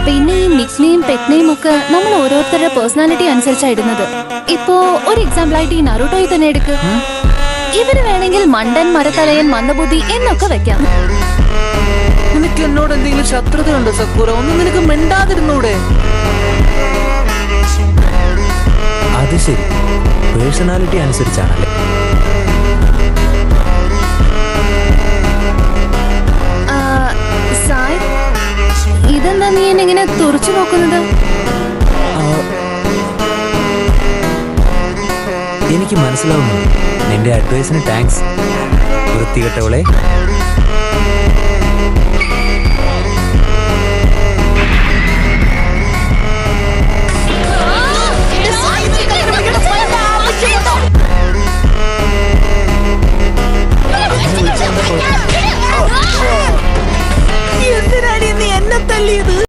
പിന്നെ ഈ നിക് name pet name ഒക്കെ നമ്മൾ ഓരോരുത്തരുടെ പേഴ്സണാലിറ്റി അനുസരിച്ചാണ് ഇടുന്നത്. ഇപ്പോ ഒരു എക്സാമ്പിൾ ആയിട്ട് ഈ നറൂട്ടോയെ തന്നെ എടുക്ക്. ഇവര് വേണമെങ്കിൽ മണ്ടൻ, മരത്തലയൻ, മന്ദബുദ്ധി എന്നൊക്കെ വെക്കാം. നിനക്ക് എന്നോട് എന്തെങ്കിലും ശത്രുതയുണ്ടോ സക്കൂറ? ഒന്നും നിനക്ക് മിണ്ടാതിരുന്നൂടെ? അത് ശരി, പേഴ്സണാലിറ്റി അനുസരിച്ചാണല്ലേ. സായ്, ഇതെന്താ നീ എന്നെ തുറച്ചു നോക്കുന്നത്? എനിക്ക് മനസ്സിലാവുന്നു. നിന്റെ അഡ്വൈസിന് താങ്ക്സ് വൃത്തികെട്ടവളെ.